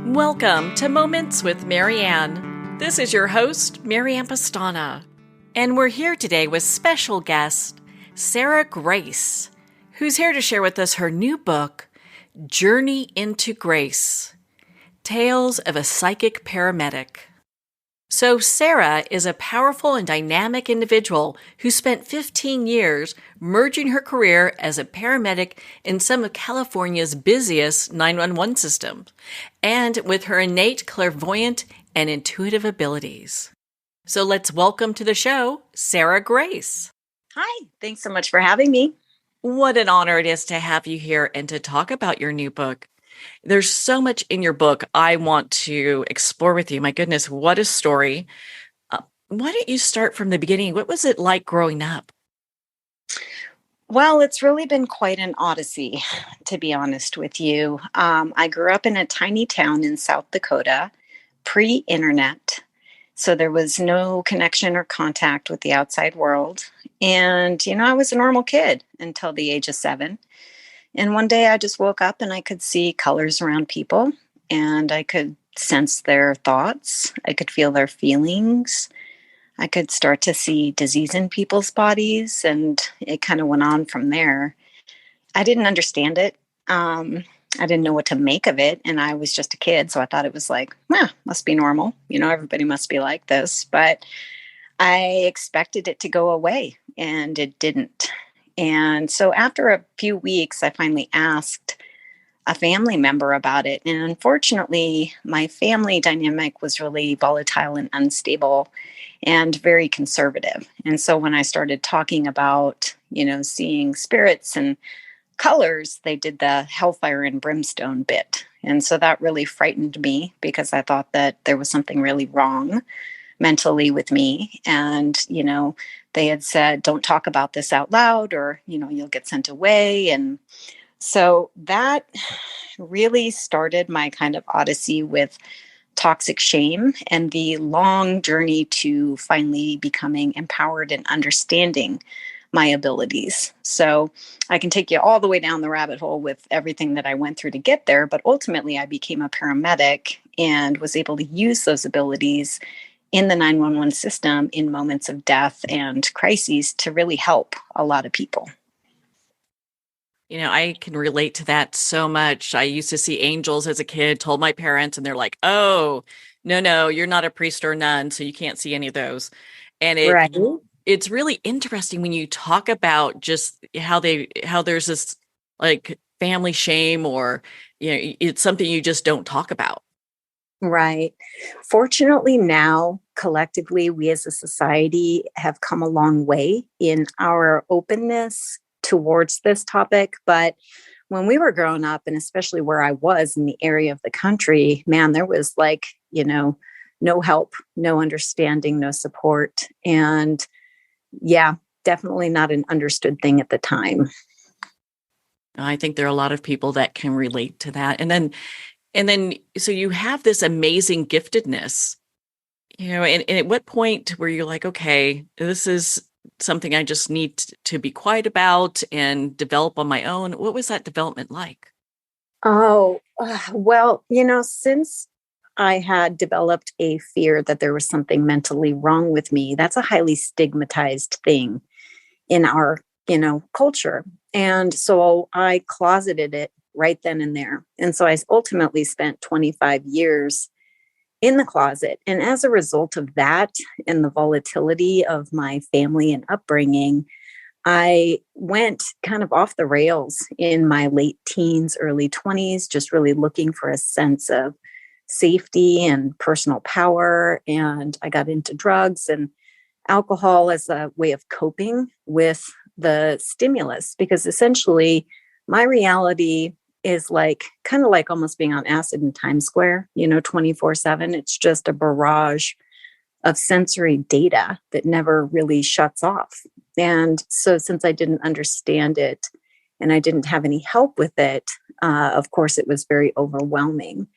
Welcome to Moments with Marianne. This is your host, Marianne Pastana, and we're here today with special guest, Sarah Grace, who's here to share with us her new book, Journey into Grace, Tales of a Psychic Paramedic. So Sarah is a powerful and dynamic individual who spent 15 years merging her career as a paramedic in some of California's busiest 911 systems, and with her innate clairvoyant and intuitive abilities. So let's welcome to the show, Sarah Grace. Hi, thanks so much for having me. What an honor it is to have you here and to talk about your new book. There's so much in your book I want to explore with you. My goodness, what a story. Why don't you start from the beginning? What was it like growing up? Well, it's really been quite an odyssey, to be honest with you. I grew up in a tiny town in South Dakota, pre-internet. So there was no connection or contact with the outside world. And, I was a normal kid until the age of 7. And one day I just woke up and I could see colors around people and I could sense their thoughts. I could feel their feelings. I could start to see disease in people's bodies, and it kind of went on from there. I didn't understand it. I didn't know what to make of it. And I was just a kid. So I thought it was like, must be normal. Everybody must be like this. But I expected it to go away and it didn't. And so after a few weeks, I finally asked a family member about it. And unfortunately, my family dynamic was really volatile and unstable and very conservative. And so when I started talking about, seeing spirits and colors, they did the hellfire and brimstone bit. And so that really frightened me because I thought that there was something really wrong mentally with me. And, they had said, don't talk about this out loud or, you'll get sent away. And so that really started my kind of odyssey with toxic shame and the long journey to finally becoming empowered and understanding my abilities. So I can take you all the way down the rabbit hole with everything that I went through to get there. But ultimately, I became a paramedic and was able to use those abilities in the 911 system in moments of death and crises to really help a lot of people. I can relate to that so much. I used to see angels as a kid, told my parents, and they're like, oh, no, you're not a priest or nun, so you can't see any of those. And Right. it's really interesting when you talk about just how there's this like family shame or, it's something you just don't talk about. Right. Fortunately, now, collectively, we as a society have come a long way in our openness towards this topic. But when we were growing up, and especially where I was in the area of the country, man, there was no help, no understanding, no support. And yeah, definitely not an understood thing at the time. I think there are a lot of people that can relate to that. And then, so you have this amazing giftedness, and at what point were you like, okay, this is something I just need to be quiet about and develop on my own? What was that development like? Oh, well, since I had developed a fear that there was something mentally wrong with me, that's a highly stigmatized thing in our, culture. And so I closeted it right then and there. And so I ultimately spent 25 years in the closet. And as a result of that and the volatility of my family and upbringing, I went kind of off the rails in my late teens, early 20s, just really looking for a sense of safety and personal power. And I got into drugs and alcohol as a way of coping with the stimulus, because essentially my reality is kind of like almost being on acid in Times Square, 24/7. It's just a barrage of sensory data that never really shuts off. And so since I didn't understand it and I didn't have any help with it, of course, it was very overwhelming.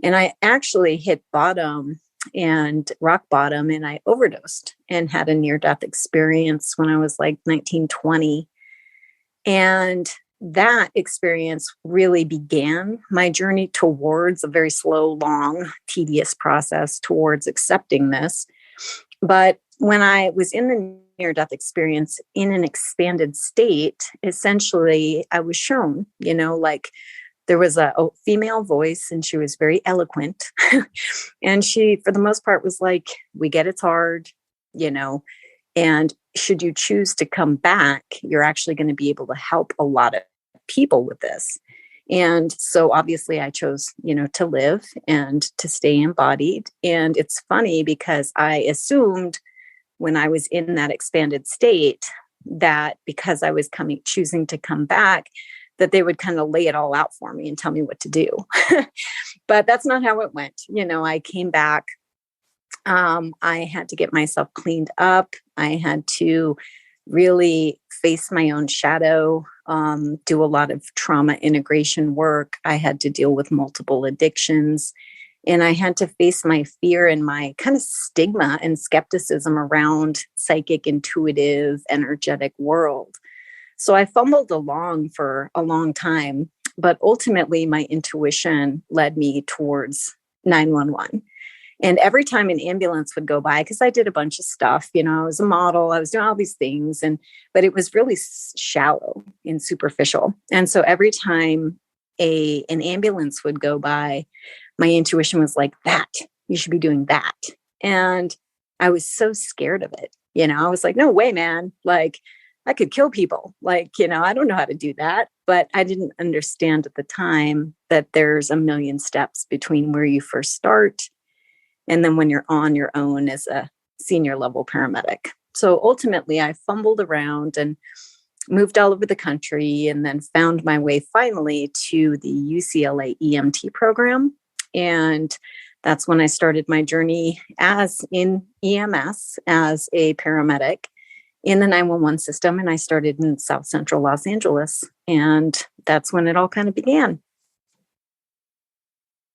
And I actually hit bottom and rock bottom, and I overdosed and had a near-death experience when I was like 19, 20. And that experience really began my journey towards a very slow, long, tedious process towards accepting this. But when I was in the near-death experience in an expanded state, essentially I was shown, like there was a female voice and she was very eloquent. And she, for the most part, was like, we get it's hard, and should you choose to come back, you're actually going to be able to help a lot of people with this. And so obviously I chose, to live and to stay embodied. And it's funny because I assumed when I was in that expanded state that because I was choosing to come back, that they would kind of lay it all out for me and tell me what to do. But that's not how it went. I came back. I had to get myself cleaned up. I had to really face my own shadow, do a lot of trauma integration work. I had to deal with multiple addictions. And I had to face my fear and my kind of stigma and skepticism around psychic, intuitive, energetic world. So I fumbled along for a long time, but ultimately my intuition led me towards 911. And every time an ambulance would go by, because I did a bunch of stuff, I was a model, I was doing all these things, but it was really shallow and superficial. And so every time an ambulance would go by, my intuition was like, that, you should be doing that. And I was so scared of it. I was like, no way, man. Like, I could kill people. Like, I don't know how to do that. But I didn't understand at the time that there's a million steps between where you first start and then when you're on your own as a senior level paramedic. So ultimately, I fumbled around and moved all over the country and then found my way finally to the UCLA EMT program. And that's when I started my journey as in EMS as a paramedic in the 911 system. And I started in South Central Los Angeles. And that's when it all kind of began.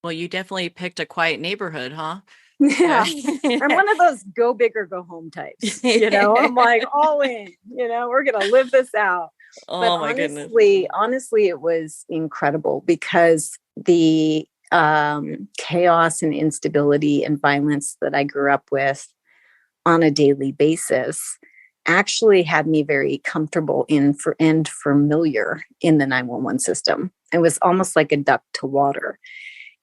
Well, you definitely picked a quiet neighborhood, huh? Yeah. I'm one of those go big or go home types. I'm like all in, we're going to live this out. Oh, but my goodness. Honestly, it was incredible because the chaos and instability and violence that I grew up with on a daily basis actually had me very comfortable and familiar in the 911 system. It was almost like a duck to water.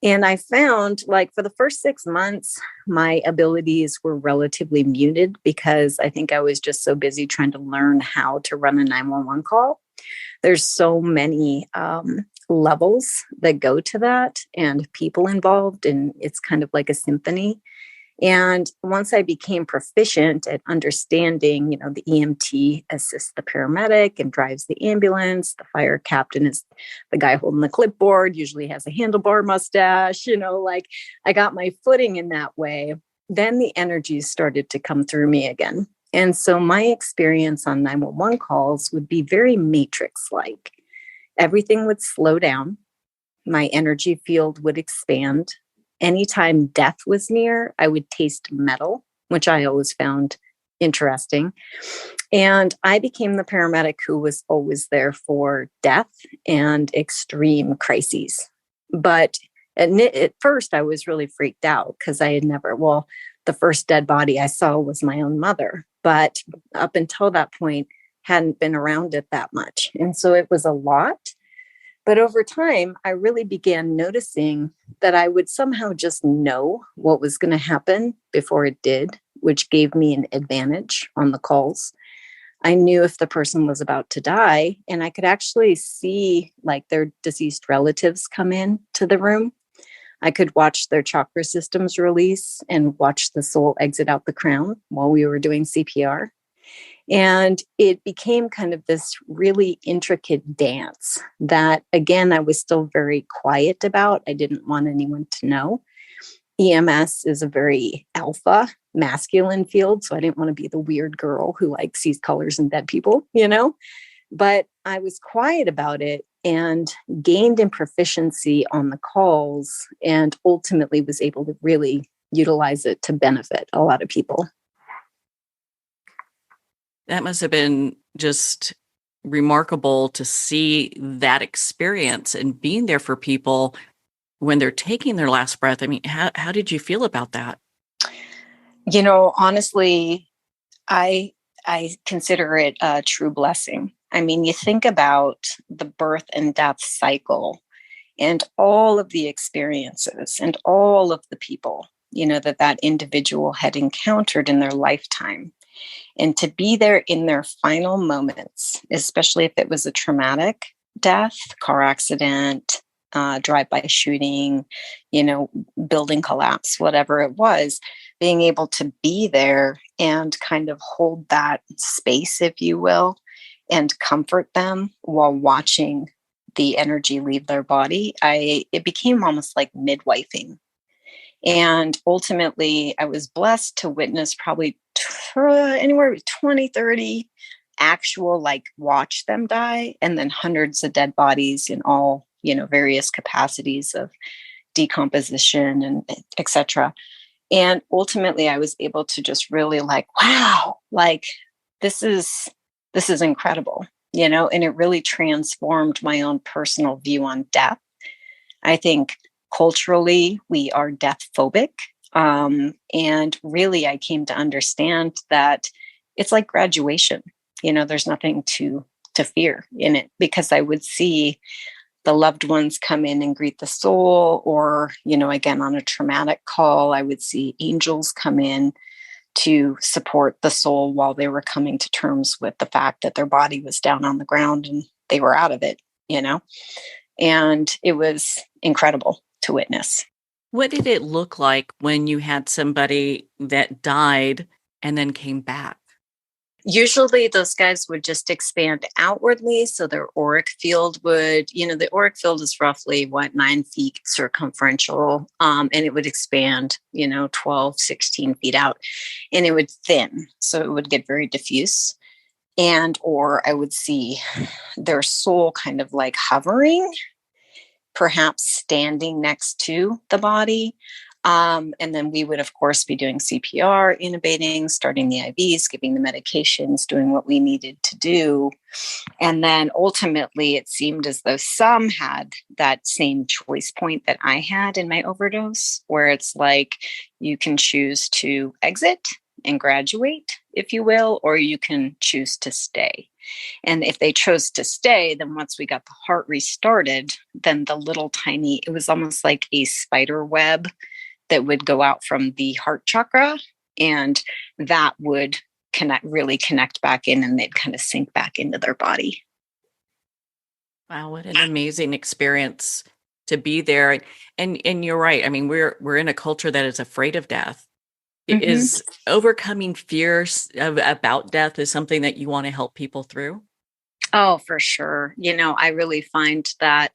And I found, like, for the first 6 months, my abilities were relatively muted because I think I was just so busy trying to learn how to run a 911 call. There's so many levels that go to that and people involved, and it's kind of like a symphony. And once I became proficient at understanding, the EMT assists the paramedic and drives the ambulance. The fire captain is the guy holding the clipboard, usually has a handlebar mustache, I got my footing in that way. Then the energy started to come through me again. And so my experience on 911 calls would be very matrix-like. Everything would slow down. My energy field would expand. Anytime death was near, I would taste metal, which I always found interesting. And I became the paramedic who was always there for death and extreme crises. But at first, I was really freaked out because I had the first dead body I saw was my own mother. But up until that point, hadn't been around it that much. And so it was a lot. But over time, I really began noticing that I would somehow just know what was going to happen before it did, which gave me an advantage on the calls. I knew if the person was about to die, and I could actually see like their deceased relatives come in to the room. I could watch their chakra systems release and watch the soul exit out the crown while we were doing CPR. And it became kind of this really intricate dance that, again, I was still very quiet about. I didn't want anyone to know. EMS is a very alpha, masculine field. So I didn't want to be the weird girl who sees colors in dead people, But I was quiet about it and gained in proficiency on the calls and ultimately was able to really utilize it to benefit a lot of people. That must have been just remarkable to see that experience and being there for people when they're taking their last breath. I mean, how did you feel about that? Honestly, I consider it a true blessing. I mean, you think about the birth and death cycle and all of the experiences and all of the people, that individual had encountered in their lifetime. And to be there in their final moments, especially if it was a traumatic death, car accident, drive-by shooting, building collapse, whatever it was, being able to be there and kind of hold that space, if you will, and comfort them while watching the energy leave their body, it became almost like midwifing. And ultimately, I was blessed to witness probably anywhere between 20, 30 actual, watch them die, and then hundreds of dead bodies in all, various capacities of decomposition and etc. And ultimately, I was able to just really wow, this is incredible, and it really transformed my own personal view on death. I think culturally, we are death phobic. And really, I came to understand that it's like graduation. There's nothing to fear in it, because I would see the loved ones come in and greet the soul, or, again, on a traumatic call, I would see angels come in to support the soul while they were coming to terms with the fact that their body was down on the ground and they were out of it, and it was incredible to witness. What did it look like when you had somebody that died and then came back? Usually those guys would just expand outwardly. So their auric field would, the auric field is roughly 9 feet circumferential. And it would expand, 12, 16 feet out, and it would thin. So it would get very diffuse. Or I would see their soul kind of hovering, perhaps standing next to the body. And then we would, of course, be doing CPR, intubating, starting the IVs, giving the medications, doing what we needed to do. And then ultimately, it seemed as though some had that same choice point that I had in my overdose, where it's you can choose to exit and graduate, if you will, or you can choose to stay. And if they chose to stay, then once we got the heart restarted, then the little tiny, it was almost like a spider web that would go out from the heart chakra, and that would really connect back in, and they'd kind of sink back into their body. Wow, what an amazing experience to be there. And you're right. I mean, we're in a culture that is afraid of death. Mm-hmm. Is overcoming fears about death is something that you want to help people through? Oh, for sure. I really find that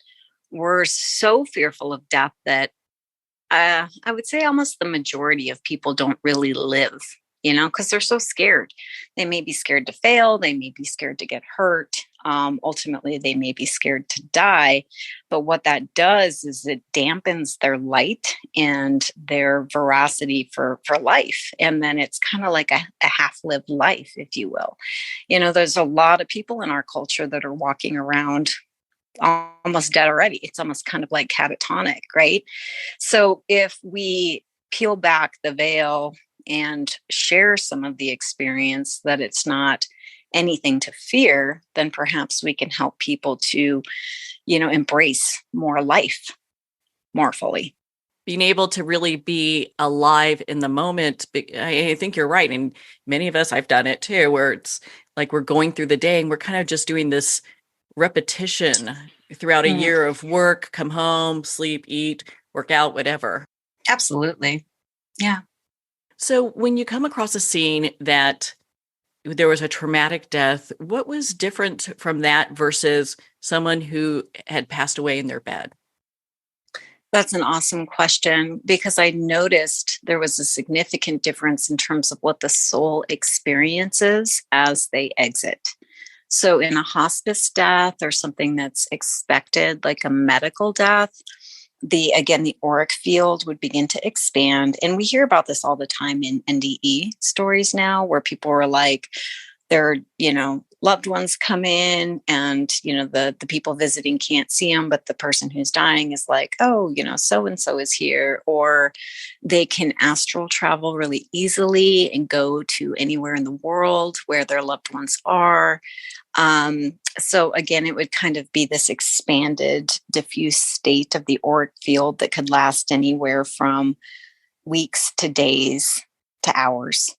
we're so fearful of death that I would say almost the majority of people don't really live, because they're so scared. They may be scared to fail. They may be scared to get hurt. Ultimately, they may be scared to die. But what that does is it dampens their light and their veracity for life. And then it's kind of like a half-lived life, if you will. There's a lot of people in our culture that are walking around almost dead already. It's almost kind of like catatonic, right? So if we peel back the veil and share some of the experience that it's not anything to fear, then perhaps we can help people to, embrace more life more fully. Being able to really be alive in the moment. I think you're right. And many of us, I've done it too, where it's like we're going through the day and we're kind of just doing this repetition throughout a year of work, come home, sleep, eat, work out, whatever. Absolutely. Yeah. So when you come across a scene that there was a traumatic death, what was different from that versus someone who had passed away in their bed? That's an awesome question, because I noticed there was a significant difference in terms of what the soul experiences as they exit. So in a hospice death or something that's expected, like a medical death, the auric field would begin to expand. And we hear about this all the time in NDE stories now, where people are they're, loved ones come in and, the people visiting can't see them, but the person who's dying is like, oh, so-and-so is here. Or they can astral travel really easily and go to anywhere in the world where their loved ones are. So again, it would kind of be this expanded, diffuse state of the auric field that could last anywhere from weeks to days to hours.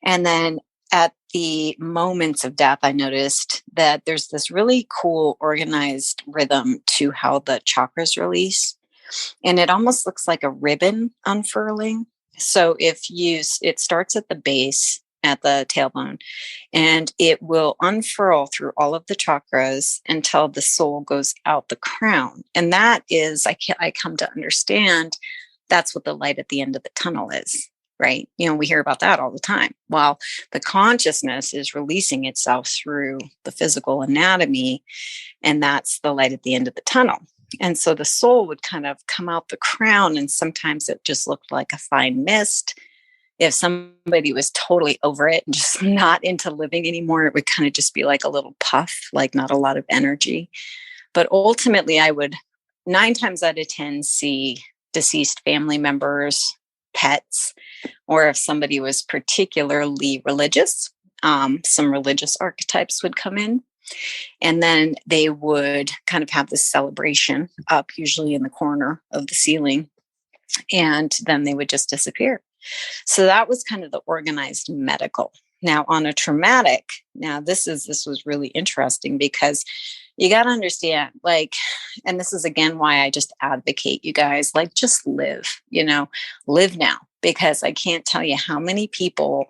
And then at the moments of death, I noticed that there's this really cool organized rhythm to how the chakras release. And it almost looks like a ribbon unfurling. So it starts at the base, at the tailbone, and it will unfurl through all of the chakras until the soul goes out the crown. And that is, I come to understand, that's what the light at the end of the tunnel is. Right? We hear about that all the time. While the consciousness is releasing itself through the physical anatomy, and that's the light at the end of the tunnel. And so the soul would kind of come out the crown, and sometimes it just looked like a fine mist. If somebody was totally over it and just not into living anymore, it would kind of just be like a little puff, like not a lot of energy. But ultimately, I would 9 times out of 10 see deceased family members, pets, or if somebody was particularly religious, some religious archetypes would come in. And then they would kind of have this celebration up, usually in the corner of the ceiling, and then they would just disappear. So that was kind of the organized medical. Now on a traumatic, this was really interesting because you got to understand, and this is again why I just advocate you guys, just live now, because I can't tell you how many people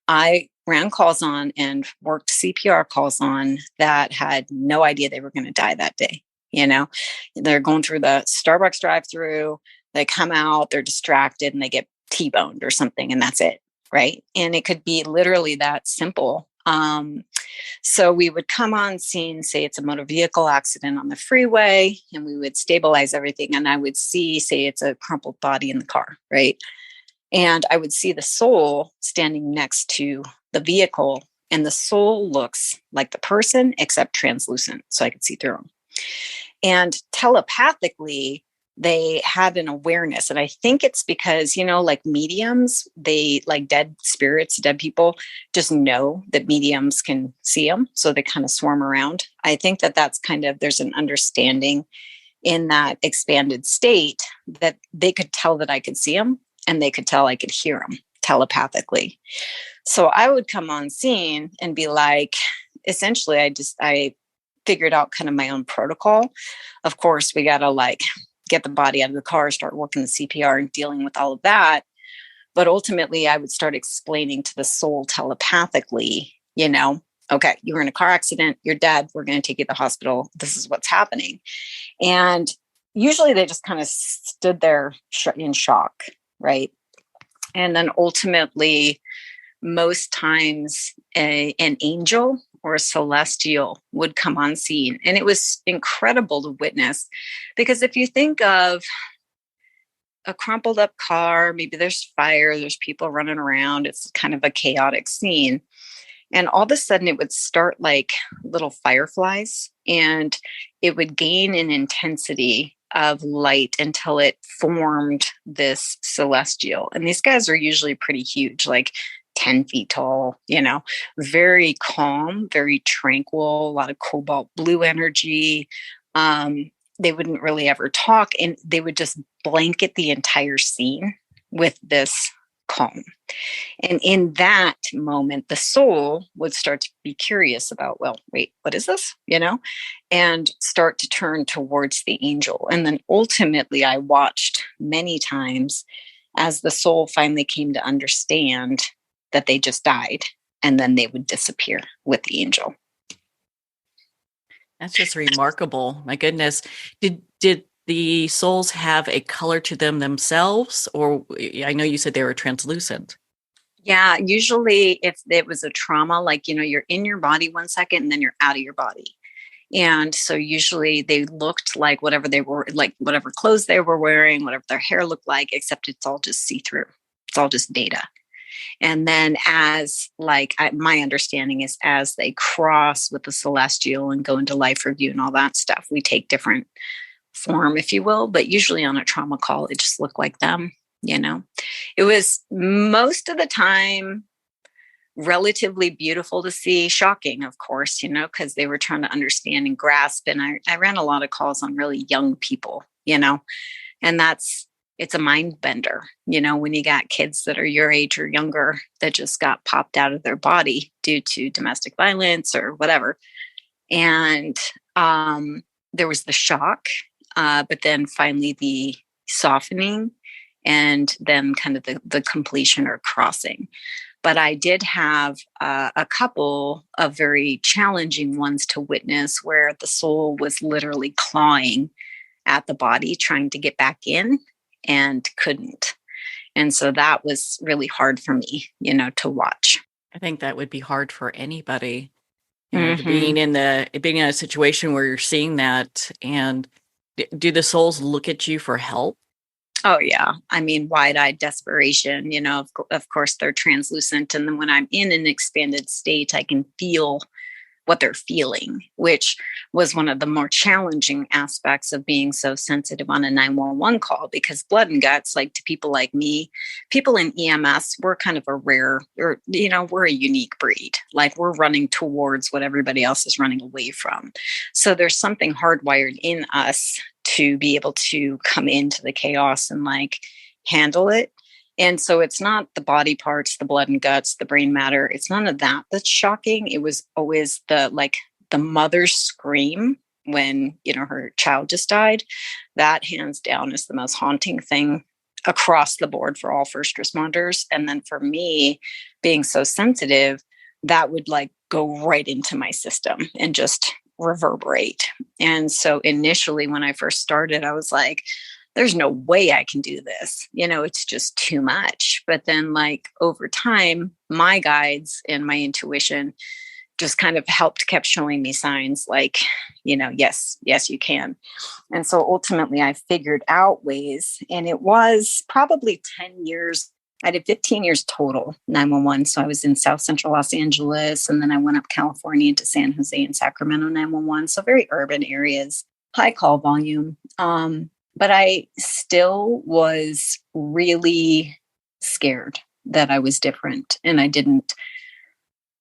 I ran calls on and worked CPR calls on that had no idea they were going to die that day. They're going through the Starbucks drive-through, they come out, they're distracted, and they get T-boned or something, and that's it. Right. And it could be literally that simple. So we would come on scene, say it's a motor vehicle accident on the freeway, and we would stabilize everything. And I would say it's a crumpled body in the car. Right. And I would see the soul standing next to the vehicle, and the soul looks like the person except translucent, so I could see through them. And telepathically, they had an awareness. And I think it's because, like mediums, they, like dead spirits, dead people, just know that mediums can see them. So they kind of swarm around. I think that's there's an understanding in that expanded state that they could tell that I could see them, and they could tell I could hear them telepathically. So I would come on scene and be like, essentially, I figured out kind of my own protocol. Of course, we got to get the body out of the car, start working the CPR and dealing with all of that. But ultimately, I would start explaining to the soul telepathically, okay, you were in a car accident, you're dead, we're going to take you to the hospital, this is what's happening. And usually they just kind of stood there in shock, right? And then ultimately, most times an angel or a celestial would come on scene. And it was incredible to witness, because if you think of a crumpled up car, maybe there's fire, there's people running around, it's kind of a chaotic scene. And all of a sudden it would start like little fireflies, and it would gain an intensity of light until it formed this celestial. And these guys are usually pretty huge, like 10 feet tall, very calm, very tranquil, a lot of cobalt blue energy. They wouldn't really ever talk, and they would just blanket the entire scene with this calm. And in that moment, the soul would start to be curious about, well, wait, what is this? And start to turn towards the angel. And then ultimately, I watched many times as the soul finally came to understand that they just died, and then they would disappear with the angel. That's just remarkable. My goodness. Did the souls have a color to them themselves? Or I know you said they were translucent. Yeah, usually if it was a trauma, you're in your body 1 second and then you're out of your body. And so usually they looked like whatever they were, like whatever clothes they were wearing, whatever their hair looked like, except it's all just see-through. It's all just data. And then as my understanding is as they cross with the celestial and go into life review and all that stuff, we take different form, if you will, but usually on a trauma call, it just looked like them, you know. It was most of the time relatively beautiful to see, shocking, of course, you know, because they were trying to understand and grasp. And I ran a lot of calls on really young people, you know, and it's a mind bender, you know, when you got kids that are your age or younger that just got popped out of their body due to domestic violence or whatever. And there was the shock, but then finally the softening, and then kind of the completion or crossing. But I did have a couple of very challenging ones to witness where the soul was literally clawing at the body, trying to get back in and couldn't. And so that was really hard for me, you know, to watch. I think that would be hard for anybody, you know, being in a situation where you're seeing that. And do the souls look at you for help? Oh, yeah. I mean, wide-eyed desperation, you know, of course, they're translucent. And then when I'm in an expanded state, I can feel what they're feeling, which was one of the more challenging aspects of being so sensitive on a 911 call, because blood and guts, like to people like me, people in EMS, we're kind of a rare, or, you know, we're a unique breed. Like we're running towards what everybody else is running away from. So there's something hardwired in us to be able to come into the chaos and like handle it. And so it's not the body parts, the blood and guts, the brain matter. It's none of that that's shocking. It was always the mother's scream when, you know, her child just died. That hands down is the most haunting thing across the board for all first responders. And then for me, being so sensitive, that would like go right into my system and just reverberate. And so initially when I first started, I was like, there's no way I can do this. You know, it's just too much. But then like over time, my guides and my intuition just kind of kept showing me signs like, you know, yes, you can. And so ultimately I figured out ways, and it was probably 10 years. I did 15 years total 911. So I was in South Central Los Angeles, and then I went up California to San Jose and Sacramento 911. So very urban areas, high call volume. But I still was really scared that I was different, and I didn't,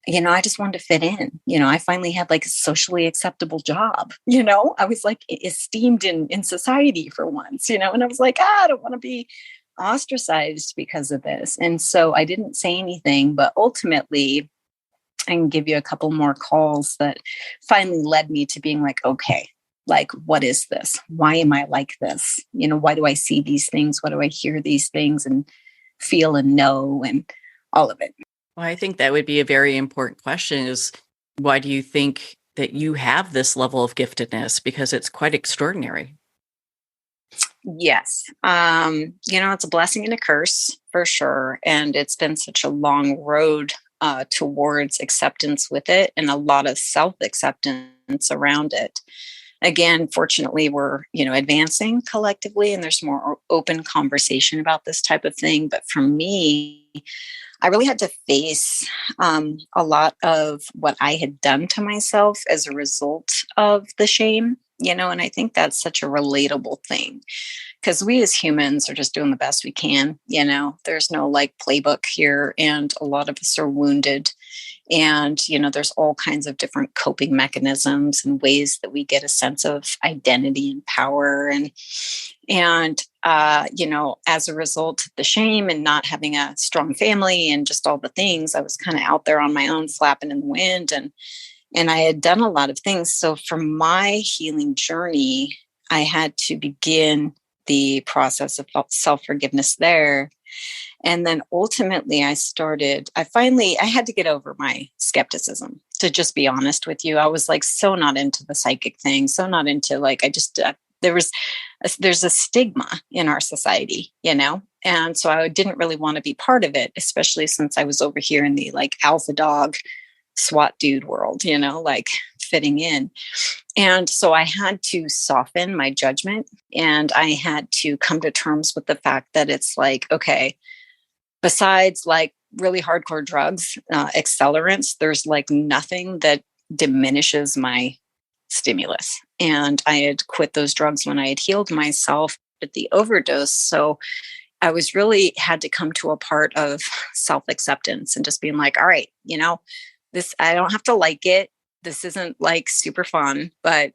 you know, I just wanted to fit in. You know, I finally had like a socially acceptable job, you know, I was like esteemed in society for once, you know, and I was like, I don't want to be ostracized because of this. And so I didn't say anything, but ultimately I can give you a couple more calls that finally led me to being like, okay, like, what is this? Why am I like this? You know, why do I see these things? Why do I hear these things and feel and know and all of it? Well, I think that would be a very important question is, why do you think that you have this level of giftedness? Because it's quite extraordinary. Yes. You know, it's a blessing and a curse for sure. And it's been such a long road towards acceptance with it, and a lot of self-acceptance around it. Again, fortunately, we're, you know, advancing collectively, and there's more open conversation about this type of thing. But for me, I really had to face a lot of what I had done to myself as a result of the shame, you know, and I think that's such a relatable thing, because we as humans are just doing the best we can. You know, there's no like playbook here, and a lot of us are wounded. And, you know, there's all kinds of different coping mechanisms and ways that we get a sense of identity and power. And you know, as a result of the shame and not having a strong family and just all the things, I was kind of out there on my own, flapping in the wind. And I had done a lot of things. So for my healing journey, I had to begin the process of self-forgiveness there. And then ultimately I had to get over my skepticism, to just be honest with you. I was like, so not into the psychic thing, so not into like, there's a stigma in our society, you know? And so I didn't really want to be part of it, especially since I was over here in the like alpha dog SWAT dude world, you know, like fitting in. And so I had to soften my judgment, and I had to come to terms with the fact that it's like, okay, besides like really hardcore drugs, accelerants, there's like nothing that diminishes my stimulus. And I had quit those drugs when I had healed myself at the overdose. So I was really had to come to a part of self-acceptance and just being like, all right, this, I don't have to like it. This isn't like super fun, but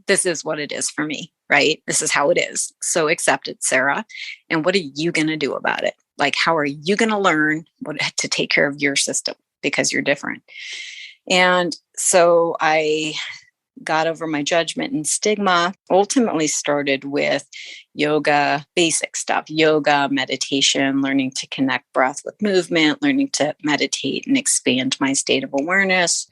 this is what it is for me, right? This is how it is. So accept it, Sarah. And what are you going to do about it? Like, how are you going to learn to take care of your system because you're different? And so I got over my judgment and stigma, ultimately started with yoga, basic stuff, yoga, meditation, learning to connect breath with movement, learning to meditate and expand my state of awareness.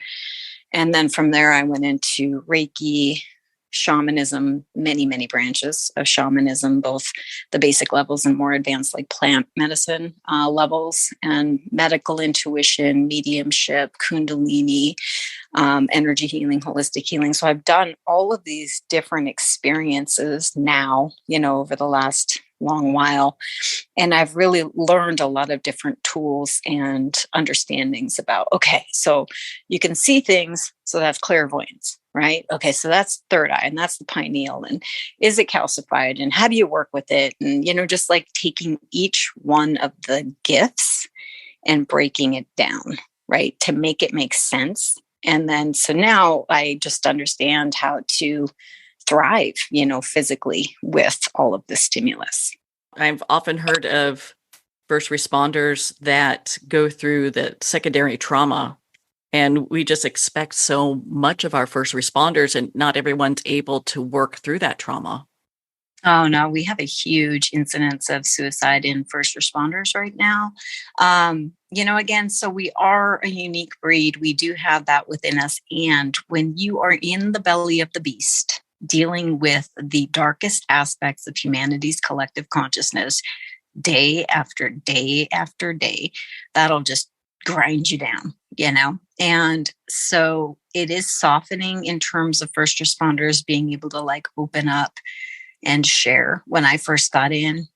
And then from there, I went into Reiki, shamanism, many branches of shamanism, both the basic levels and more advanced like plant medicine levels, and medical intuition, mediumship, kundalini, energy healing, holistic healing. So I've done all of these different experiences now, over the last long while. And I've really learned a lot of different tools and understandings about, okay, so you can see things. So that's clairvoyance, right? Okay, so that's third eye, and that's the pineal. And is it calcified? And how do you work with it? And, just like taking each one of the gifts and breaking it down, right? To make it make sense. And then, so now I just understand how to thrive, physically with all of the stimulus. I've often heard of first responders that go through the secondary trauma, and we just expect so much of our first responders, and not everyone's able to work through that trauma. Oh, no, we have a huge incidence of suicide in first responders right now. Again, so we are a unique breed. We do have that within us. And when you are in the belly of the beast, dealing with the darkest aspects of humanity's collective consciousness, day after day after day, that'll just grind you down, And so it is softening in terms of first responders being able to like open up and share. When I first got in,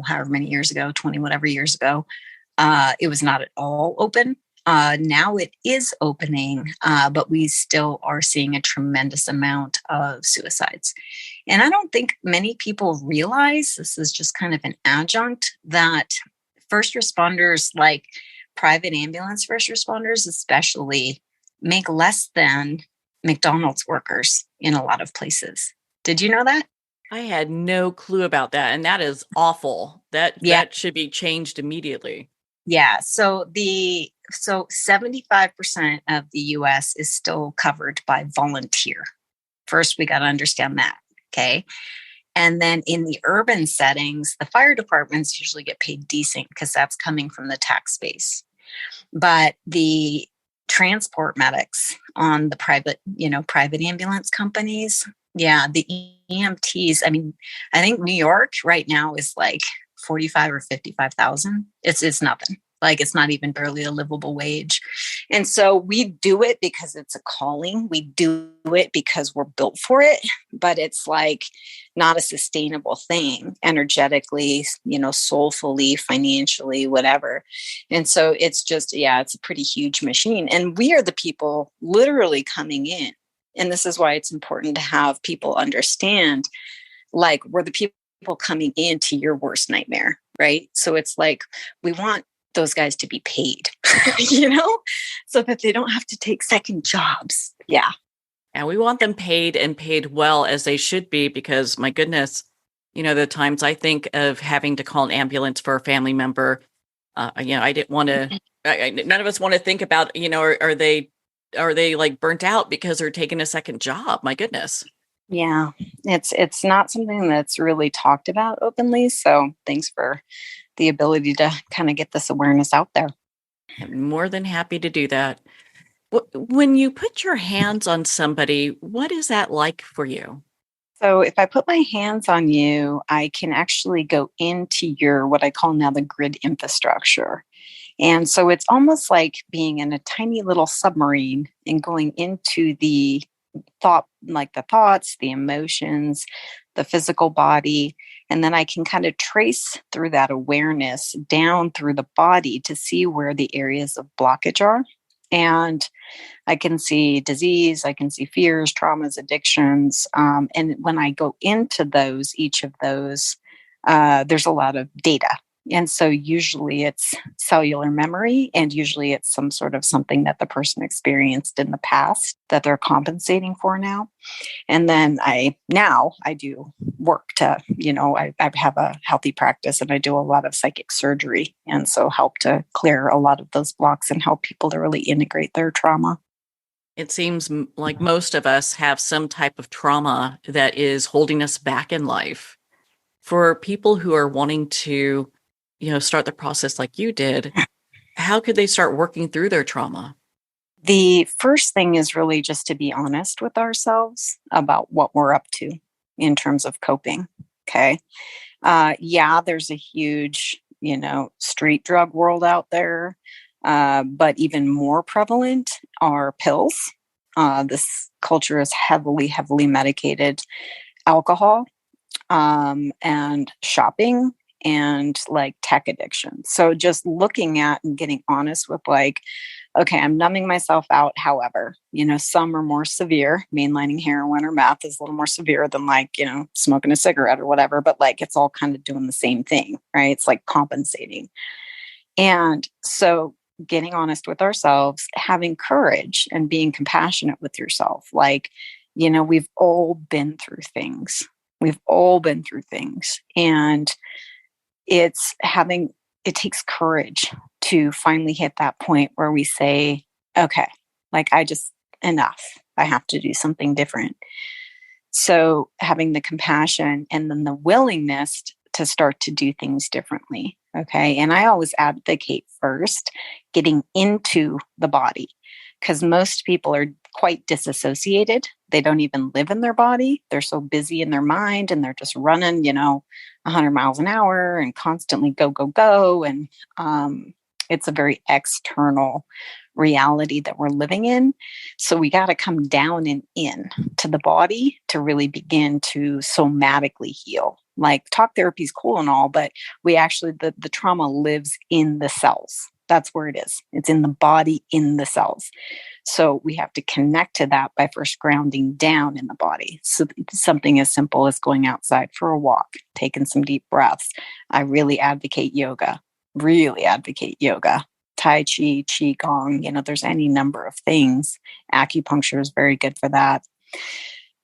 however many years ago, 20 whatever years ago, it was not at all open. Now it is opening, but we still are seeing a tremendous amount of suicides. And I don't think many people realize, this is just kind of an adjunct, that first responders, like private ambulance first responders especially, make less than McDonald's workers in a lot of places. Did you know that? I had no clue about that. And that is awful. That should be changed immediately. Yeah. So 75% of the US is still covered by volunteer. First, we got to understand that. Okay. And then in the urban settings, the fire departments usually get paid decent because that's coming from the tax base. But the transport medics on the private ambulance companies, the EMTs, I think New York right now is like 45 or 55,000. It's nothing. Like, it's not even barely a livable wage. And so we do it because it's a calling. We do it because we're built for it, but it's like not a sustainable thing energetically, soulfully, financially, whatever. And so it's just, it's a pretty huge machine. And we are the people literally coming in. And this is why it's important to have people understand, like, we're the people coming into your worst nightmare, right? So it's like, we want those guys to be paid, so that they don't have to take second jobs. Yeah. And we want them paid, and paid well, as they should be, because my goodness, the times I think of having to call an ambulance for a family member, I didn't want to, none of us want to think about, are they like burnt out because they're taking a second job? My goodness. Yeah. It's not something that's really talked about openly. So thanks for the ability to kind of get this awareness out there. I'm more than happy to do that. When you put your hands on somebody, what is that like for you? So if I put my hands on you, I can actually go into your, what I call now, the grid infrastructure. And so it's almost like being in a tiny little submarine and going into the thoughts, the emotions, the physical body. And then I can kind of trace through that awareness down through the body to see where the areas of blockage are. And I can see disease, I can see fears, traumas, addictions. And when I go into those, each of those, there's a lot of data. And so usually it's cellular memory, and usually it's some sort of something that the person experienced in the past that they're compensating for now. And then I do work to, I have a healthy practice and I do a lot of psychic surgery. And so help to clear a lot of those blocks and help people to really integrate their trauma. It seems like most of us have some type of trauma that is holding us back in life. For people who are wanting to, start the process like you did, how could they start working through their trauma? The first thing is really just to be honest with ourselves about what we're up to in terms of coping. Okay. There's a huge, street drug world out there. But even more prevalent are pills. This culture is heavily, heavily medicated. Alcohol, and shopping, and like tech addiction. So just looking at and getting honest with like, okay, I'm numbing myself out. However, some are more severe. Mainlining heroin or meth is a little more severe than like, smoking a cigarette or whatever, but like it's all kind of doing the same thing, right? It's like compensating. And so getting honest with ourselves, having courage and being compassionate with yourself. Like, we've all been through things. We've all been through things. And it takes courage to finally hit that point where we say, okay, like enough. I have to do something different. So having the compassion and then the willingness to start to do things differently. Okay. And I always advocate first getting into the body, because most people are quite disassociated. They don't even live in their body. They're so busy in their mind and they're just running, 100 miles an hour and constantly go, go, go. And it's a very external reality that we're living in. So we got to come down and in to the body to really begin to somatically heal. Like talk therapy is cool and all, but we actually, the trauma lives in the cells. That's where it is. It's in the body, in the cells. So we have to connect to that by first grounding down in the body. So something as simple as going outside for a walk, taking some deep breaths. I really advocate yoga, Tai Chi, Qigong, there's any number of things. Acupuncture is very good for that.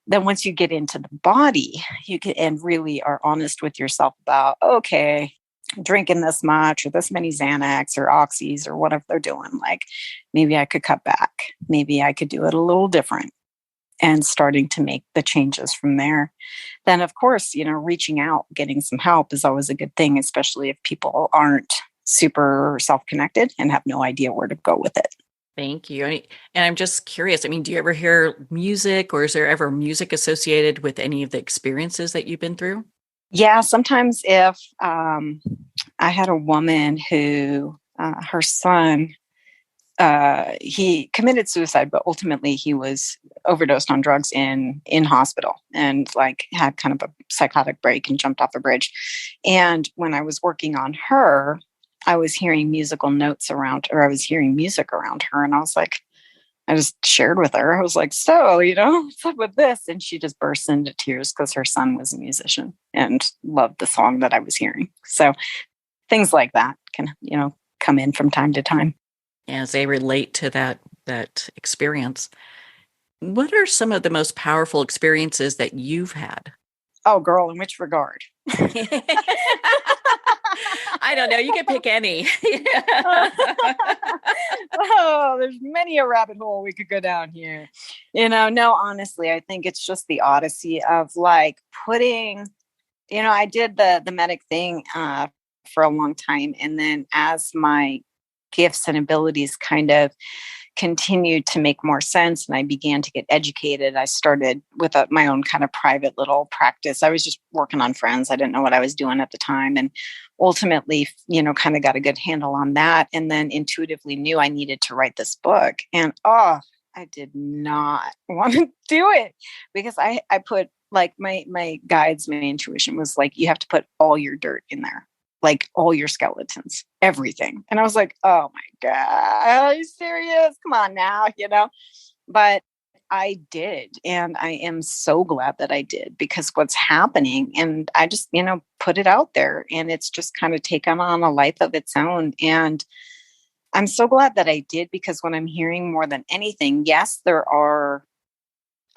Then once you get into the body, you can, and really are honest with yourself about, okay, drinking this much or this many Xanax or Oxys or whatever they're doing, like maybe I could cut back. Maybe I could do it a little different, and starting to make the changes from there. Then, of course, reaching out, getting some help is always a good thing, especially if people aren't super self-connected and have no idea where to go with it. Thank you. And I'm just curious, do you ever hear music, or is there ever music associated with any of the experiences that you've been through? Yeah, sometimes if I had a woman who, her son, he committed suicide, but ultimately he was overdosed on drugs in hospital and like had kind of a psychotic break and jumped off a bridge. And when I was working on her, I was hearing musical notes around, or I was hearing music around her. And I was like, I just shared with her. I was like, so, what's up with this? And she just burst into tears because her son was a musician and loved the song that I was hearing. So things like that can, come in from time to time. As they relate to that experience. What are some of the most powerful experiences that you've had? Oh, girl, in which regard? I don't know. You can pick any. Oh, there's many a rabbit hole we could go down here. No, honestly, I think it's just the odyssey of like putting, I did the medic thing for a long time. And then as my gifts and abilities kind of continued to make more sense and I began to get educated, I started with my own kind of private little practice. I was just working on friends. I didn't know what I was doing at the time. And ultimately, kind of got a good handle on that. And then intuitively knew I needed to write this book. And I did not want to do it because I put like my guides, my intuition was like, you have to put all your dirt in there, like all your skeletons, everything. And I was like, oh my God, are you serious? Come on now, But I did. And I am so glad that I did, because what's happening, and I just, put it out there, and it's just kind of taken on a life of its own. And I'm so glad that I did, because what I'm hearing more than anything, yes, there are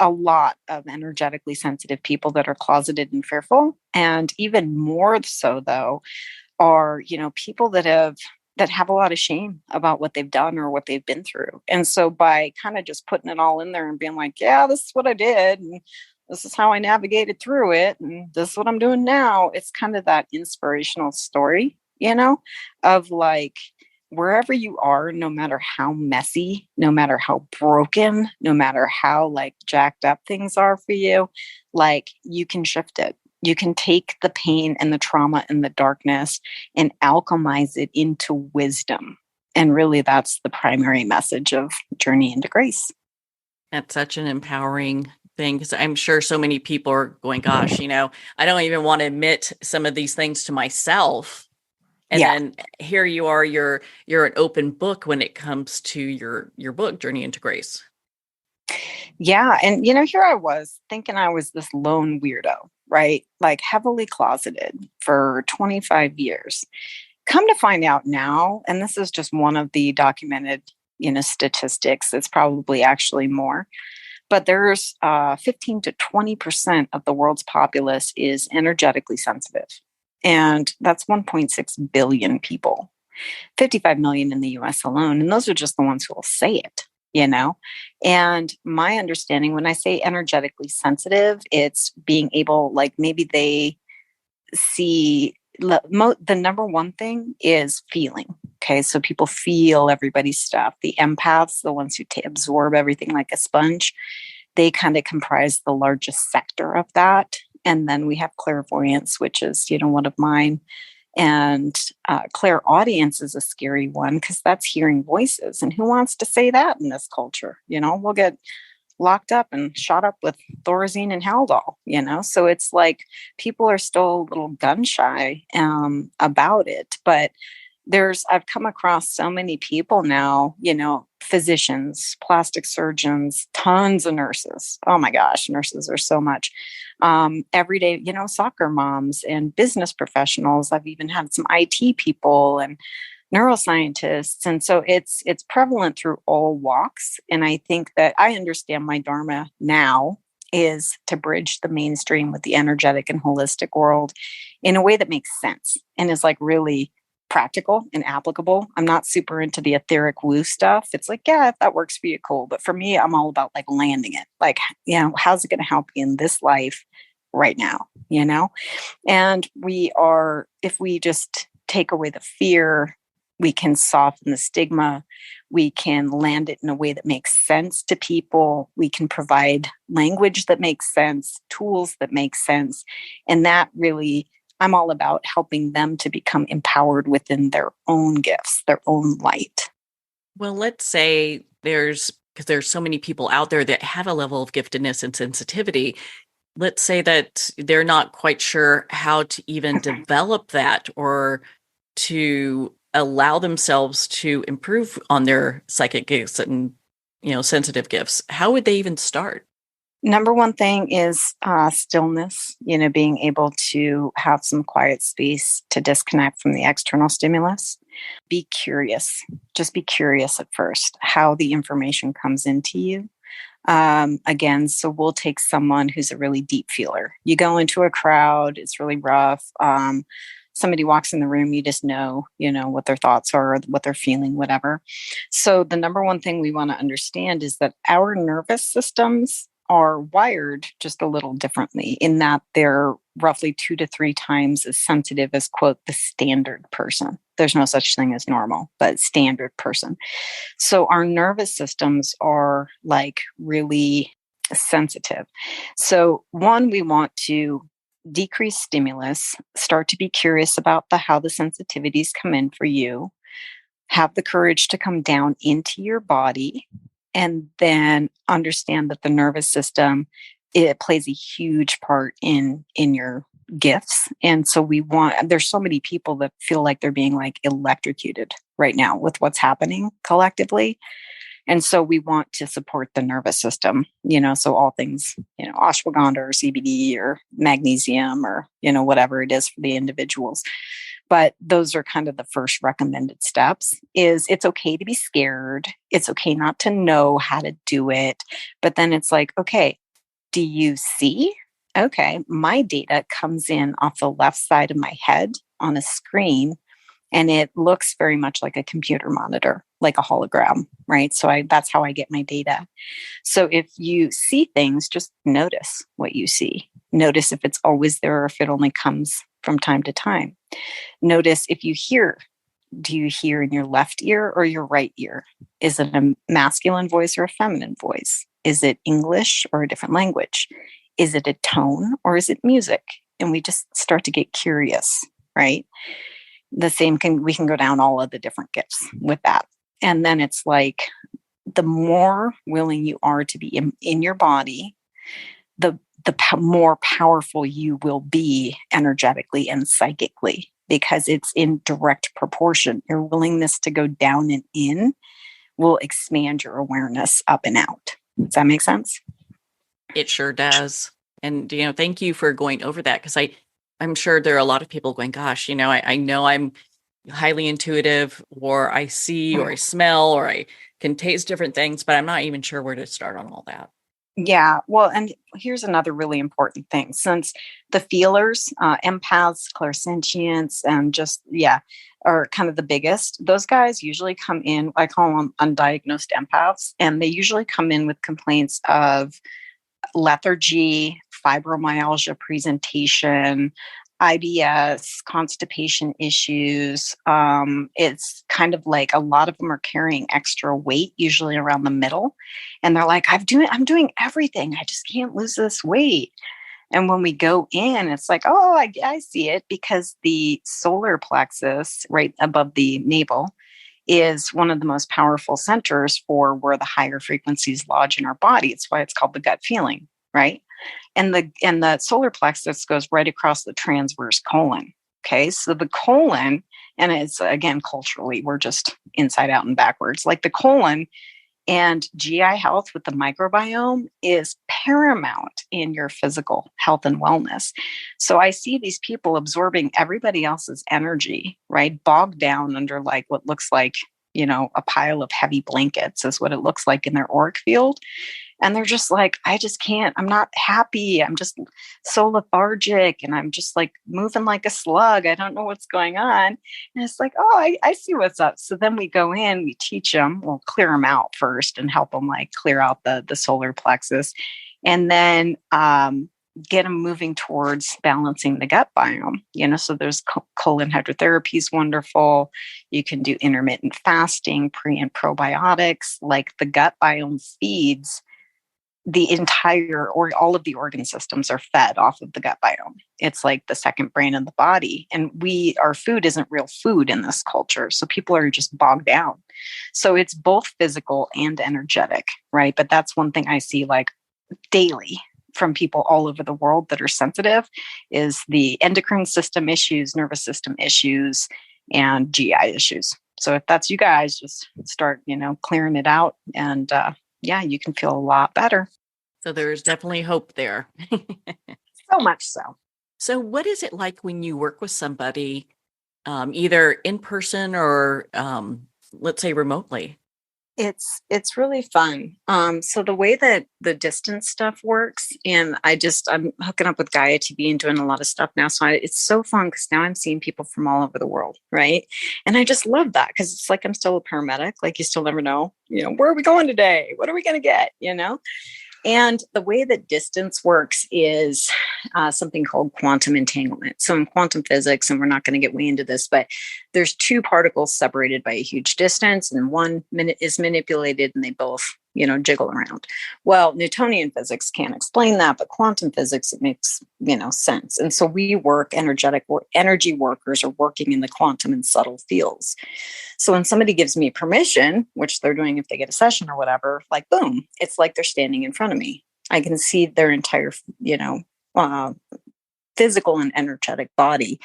a lot of energetically sensitive people that are closeted and fearful. And even more so, though, are, people that have a lot of shame about what they've done or what they've been through. And so by kind of just putting it all in there and being like, yeah, this is what I did, and this is how I navigated through it, and this is what I'm doing now, it's kind of that inspirational story, of like, wherever you are, no matter how messy, no matter how broken, no matter how like jacked up things are for you, like, you can shift it. You can take the pain and the trauma and the darkness and alchemize it into wisdom. And really, that's the primary message of Journey into Grace. That's such an empowering thing, because I'm sure so many people are going, gosh, I don't even want to admit some of these things to myself. And Yeah. then here you are, you're an open book when it comes to your book, Journey into Grace. Yeah. And, here I was thinking I was this lone weirdo, right? Like heavily closeted for 25 years. Come to find out now, and this is just one of the documented, statistics, it's probably actually more, but there's 15 to 20% of the world's populace is energetically sensitive. And that's 1.6 billion people, 55 million in the US alone. And those are just the ones who will say it, And my understanding, when I say energetically sensitive, it's being able, like, maybe they see the number one thing is feeling. Okay. So people feel everybody's stuff. The empaths, the ones who absorb everything like a sponge, they kind of comprise the largest sector of that. And then we have clairvoyance, which is, one of mine. And clairaudience is a scary one, because that's hearing voices. And who wants to say that in this culture? We'll get locked up and shot up with Thorazine and Haldol, So it's like people are still a little gun shy about it. But I've come across so many people now, physicians, plastic surgeons, tons of nurses. Oh my gosh, nurses are so much. Everyday, soccer moms and business professionals. I've even had some IT people and neuroscientists. And so it's prevalent through all walks. And I think that I understand my dharma now is to bridge the mainstream with the energetic and holistic world in a way that makes sense and is like really practical and applicable. I'm not super into the etheric woo stuff. It's like, yeah, if that works for you, cool. But for me, I'm all about like landing it. Like, how's it going to help you in this life right now? And if we just take away the fear, we can soften the stigma. We can land it in a way that makes sense to people. We can provide language that makes sense, tools that make sense. And that really, I'm all about helping them to become empowered within their own gifts, their own light. Well, let's say because there's so many people out there that have a level of giftedness and sensitivity. Let's say that they're not quite sure how to even develop that, or to allow themselves to improve on their psychic gifts and, sensitive gifts. How would they even start? Number one thing is stillness, being able to have some quiet space to disconnect from the external stimulus. Be curious. Just be curious at first how the information comes into you. Again, so we'll take someone who's a really deep feeler. You go into a crowd, it's really rough. Somebody walks in the room, you just know, what their thoughts are, what they're feeling, whatever. So the number one thing we want to understand is that our nervous systems are wired just a little differently, in that they're roughly 2 to 3 times as sensitive as, quote, the standard person. There's no such thing as normal, but standard person. So our nervous systems are like really sensitive. So one, we want to decrease stimulus, start to be curious about how the sensitivities come in for you, have the courage to come down into your body, and then understand that the nervous system it plays a huge part in your gifts. And so there's so many people that feel like they're being like electrocuted right now with what's happening collectively. And so we want to support the nervous system, so all things, ashwagandha or CBD or magnesium or, whatever it is for the individuals. But those are kind of the first recommended steps. Is it's okay to be scared. It's okay not to know how to do it. But then it's like, okay, do you see? Okay, my data comes in off the left side of my head on a screen, and it looks very much like a computer monitor, like a hologram, right? So that's how I get my data. So if you see things, just notice what you see. Notice if it's always there or if it only comes from time to time. Notice if you hear. Do you hear in your left ear or your right ear? Is it a masculine voice or a feminine voice? Is it English or a different language? Is it a tone or is it music? And we just start to get curious, right? We can go down all of the different gifts with that. And then it's like, the more willing you are to be in your body, the more powerful you will be energetically and psychically, because it's in direct proportion. Your willingness to go down and in will expand your awareness up and out. Does that make sense? It sure does. And, thank you for going over that, because I'm sure there are a lot of people going, gosh, I know I'm highly intuitive, or I see, or I smell, or I can taste different things, but I'm not even sure where to start on all that. Yeah. Well, and here's another really important thing. Since the feelers, empaths, clairsentients, and are kind of the biggest, those guys usually come in, I call them undiagnosed empaths, and they usually come in with complaints of lethargy, fibromyalgia presentation, IBS, constipation issues. It's kind of like a lot of them are carrying extra weight, usually around the middle. And they're like, I'm doing everything. I just can't lose this weight. And when we go in, it's like, oh, I see it, because the solar plexus right above the navel is one of the most powerful centers for where the higher frequencies lodge in our body. It's why it's called the gut feeling, right? And the solar plexus goes right across the transverse colon. Okay, so the colon, and it's, again, culturally, we're just inside out and backwards. Like the colon and GI health with the microbiome is paramount in your physical health and wellness. So I see these people absorbing everybody else's energy, right? Bogged down under like what looks like, a pile of heavy blankets is what it looks like in their auric field. And they're just like, I just can't, I'm not happy. I'm just so lethargic and I'm just like moving like a slug. I don't know what's going on. And it's like, oh, I see what's up. So then we go in, we teach them, we'll clear them out first and help them like clear out the solar plexus. And then get them moving towards balancing the gut biome. So there's colon hydrotherapy is wonderful. You can do intermittent fasting, pre and probiotics. Like the gut biome feeds the entire, or all of the organ systems are fed off of the gut biome. It's like the second brain in the body. And our food isn't real food in this culture. So people are just bogged down. So it's both physical and energetic, right? But that's one thing I see like daily from people all over the world that are sensitive, is the endocrine system issues, nervous system issues, and GI issues. So if that's you guys, just start, clearing it out, and you can feel a lot better. So there's definitely hope there. So much so. So what is it like when you work with somebody, either in person or let's say remotely? It's really fun. So the way that the distance stuff works, and I'm hooking up with Gaia TV and doing a lot of stuff now. So it's so fun because now I'm seeing people from all over the world, right? And I just love that because it's like I'm still a paramedic. Like you still never know, where are we going today? What are we going to get? And the way that distance works is something called quantum entanglement. So in quantum physics, and we're not going to get way into this, but there's two particles separated by a huge distance, and one minute is manipulated and they both, jiggle around. Well, Newtonian physics can't explain that, but quantum physics, it makes, sense. And so we energy workers are working in the quantum and subtle fields. So when somebody gives me permission, which they're doing if they get a session or whatever, like boom, it's like they're standing in front of me. I can see their entire, uh, physical and energetic body,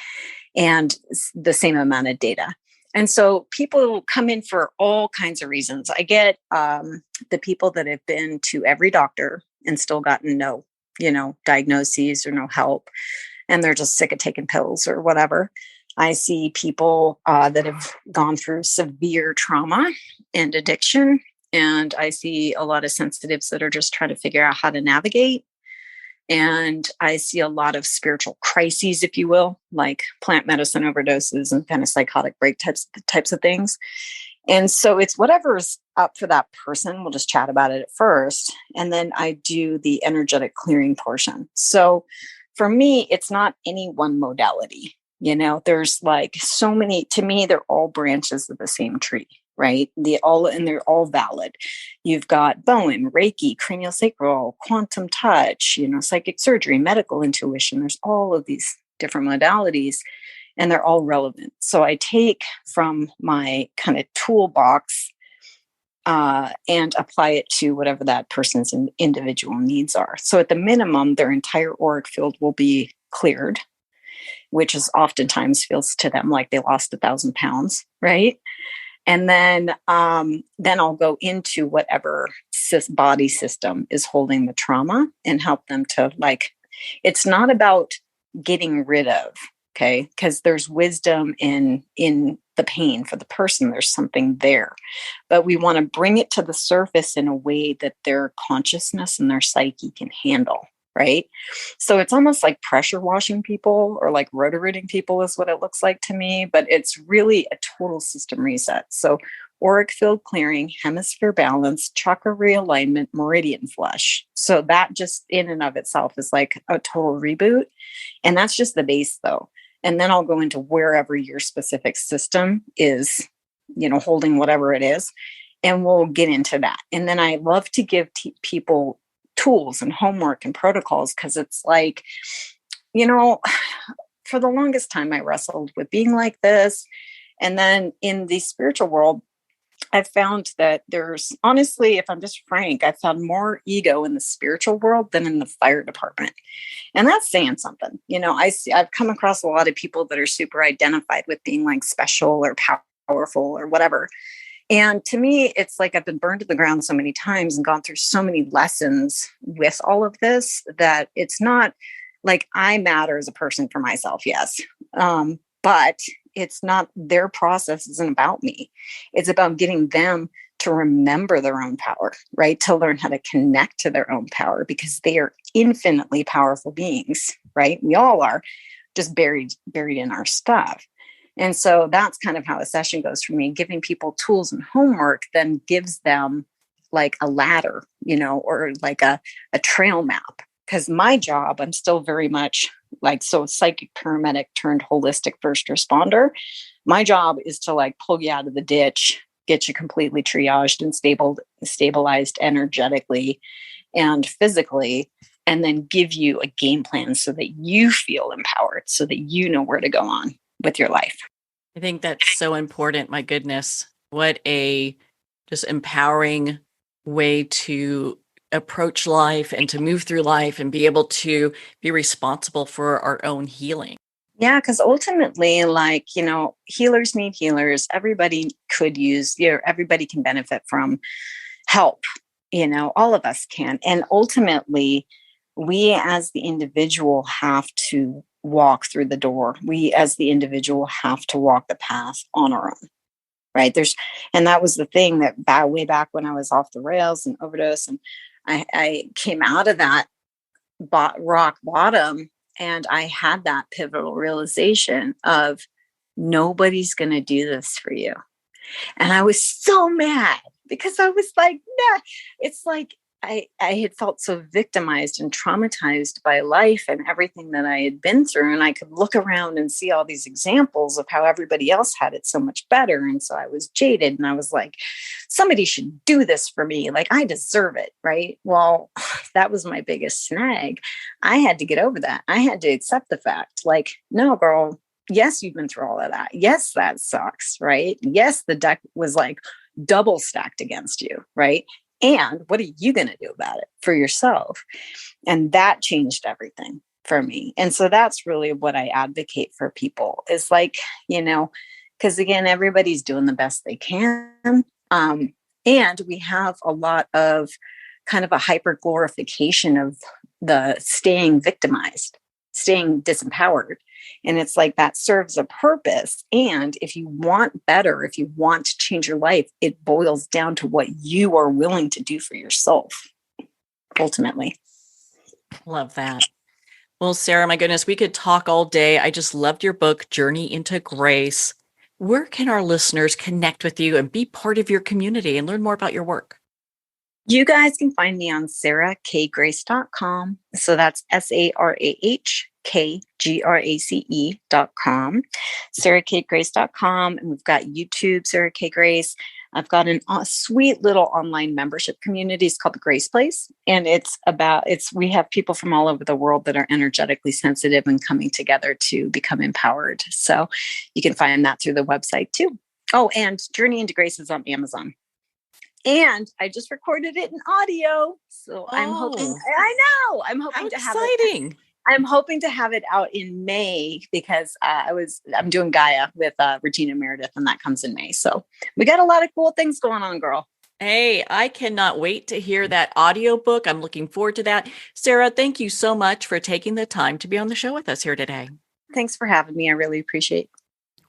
and the same amount of data. And so people come in for all kinds of reasons. I get the people that have been to every doctor and still gotten no, diagnoses or no help, and they're just sick of taking pills or whatever. I see people that have gone through severe trauma and addiction. And I see a lot of sensitives that are just trying to figure out how to navigate. And I see a lot of spiritual crises, if you will, like plant medicine overdoses and kind of psychotic break types of things. And so it's whatever's up for that person. We'll just chat about it at first. And then I do the energetic clearing portion. So for me, it's not any one modality. There's like so many, to me, they're all branches of the same tree, right? They're all valid. You've got Bowen, Reiki, craniosacral, quantum touch, psychic surgery, medical intuition. There's all of these different modalities, and they're all relevant. So I take from my kind of toolbox and apply it to whatever that person's individual needs are. So at the minimum, their entire auric field will be cleared, which is oftentimes feels to them like they lost 1,000 pounds, right? And then I'll go into whatever body system is holding the trauma and help them to it's not about getting rid of, okay? Because there's wisdom in the pain for the person. There's something there. But we want to bring it to the surface in a way that their consciousness and their psyche can handle, right? So it's almost like pressure washing people or like rotor-rooting people is what it looks like to me, but it's really a total system reset. So auric field clearing, hemisphere balance, chakra realignment, meridian flush. So that just in and of itself is like a total reboot. And that's just the base though. And then I'll go into wherever your specific system is, holding whatever it is, and we'll get into that. And then I love to give people tools and homework and protocols, because it's like, for the longest time I wrestled with being like this. And then in the spiritual world, I've found that there's, honestly, if I'm just frank, I found more ego in the spiritual world than in the fire department. And that's saying something. I've come across a lot of people that are super identified with being like special or powerful or whatever. And to me, it's like I've been burned to the ground so many times and gone through so many lessons with all of this that it's not like I matter as a person for myself, yes. But it's not, their process isn't about me. It's about getting them to remember their own power, right? To learn how to connect to their own power, because they are infinitely powerful beings, right? We all are, just buried in our stuff. And so that's kind of how a session goes for me. Giving people tools and homework then gives them like a ladder, or like a trail map. Because my job, I'm still very much like, so psychic paramedic turned holistic first responder. My job is to like pull you out of the ditch, get you completely triaged and stabilized energetically and physically, and then give you a game plan so that you feel empowered, so that you know where to go on with your life. I think that's so important. My goodness, what a just empowering way to approach life and to move through life and be able to be responsible for our own healing. Yeah, because ultimately, healers need healers. Everybody could use, everybody can benefit from help. All of us can. And ultimately, we as the individual have to walk through the door. We as the individual have to walk the path on our own, right? And that was the thing that way back when I was off the rails and overdose, and I came out of that rock bottom, and I had that pivotal realization of nobody's going to do this for you. And I was so mad because I was like, nah, it's like I had felt so victimized and traumatized by life and everything that I had been through. And I could look around and see all these examples of how everybody else had it so much better. And so I was jaded, and I was like, somebody should do this for me. Like, I deserve it. Right. Well, that was my biggest snag. I had to get over that. I had to accept the fact, like, no, girl, yes, you've been through all of that. Yes, that sucks. Right. Yes, the deck was like double stacked against you. Right. And what are you going to do about it for yourself? And that changed everything for me. And so that's really what I advocate for people is like, because again, everybody's doing the best they can. And we have a lot of kind of a hyper glorification of the staying victimized, staying disempowered. And it's like that serves a purpose. And if you want better, if you want to change your life, it boils down to what you are willing to do for yourself, ultimately. Love that. Well, Sarah, my goodness, we could talk all day. I just loved your book, Journey into Grace. Where can our listeners connect with you and be part of your community and learn more about your work? You guys can find me on sarahkgrace.com. So that's SarahKgrace.com, sarahkgrace.com. And we've got YouTube, Sarah K. Grace. I've got a sweet little online membership community. It's called the Grace Place. And we have people from all over the world that are energetically sensitive and coming together to become empowered. So you can find that through the website too. Oh, and Journey into Grace is on Amazon. And I just recorded it in audio. So I'm hoping to have it out in May because I'm doing Gaia with Regina Meredith, and that comes in May. So we got a lot of cool things going on, girl. Hey, I cannot wait to hear that audiobook. I'm looking forward to that. Sarah, thank you so much for taking the time to be on the show with us here today. Thanks for having me. I really appreciate it.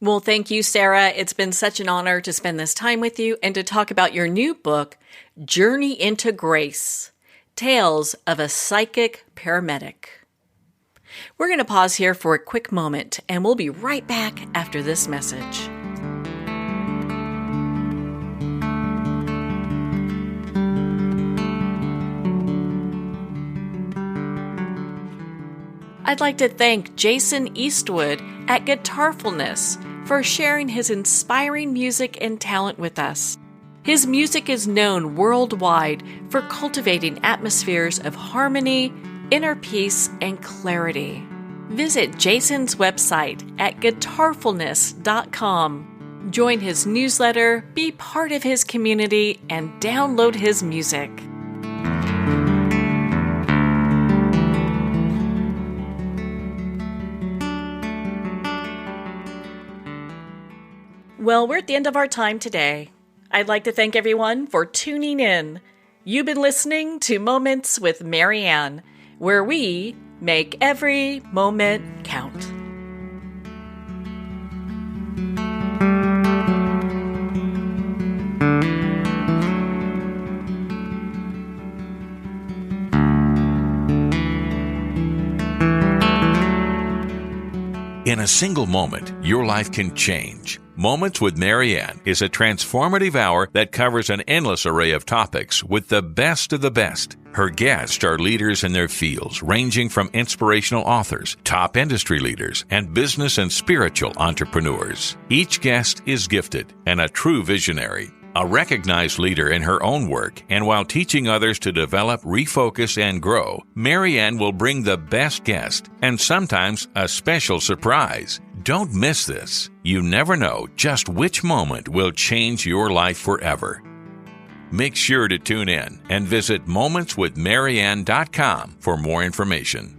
Well, thank you, Sarah. It's been such an honor to spend this time with you and to talk about your new book, Journey into Grace, Tales of a Psychic Paramedic. We're going to pause here for a quick moment, and we'll be right back after this message. I'd like to thank Jason Eastwood at Guitarfulness for sharing his inspiring music and talent with us. His music is known worldwide for cultivating atmospheres of harmony, inner peace, and clarity. Visit Jason's website at guitarfulness.com. Join his newsletter, be part of his community, and download his music. Well, we're at the end of our time today. I'd like to thank everyone for tuning in. You've been listening to Moments with Marianne, where we make every moment count. In a single moment, your life can change. Moments with Marianne is a transformative hour that covers an endless array of topics with the best of the best. Her guests are leaders in their fields, ranging from inspirational authors, top industry leaders, and business and spiritual entrepreneurs. Each guest is gifted and a true visionary. A recognized leader in her own work, and while teaching others to develop, refocus, and grow, Marianne will bring the best guest and sometimes a special surprise. Don't miss this. You never know just which moment will change your life forever. Make sure to tune in and visit momentswithmarianne.com for more information.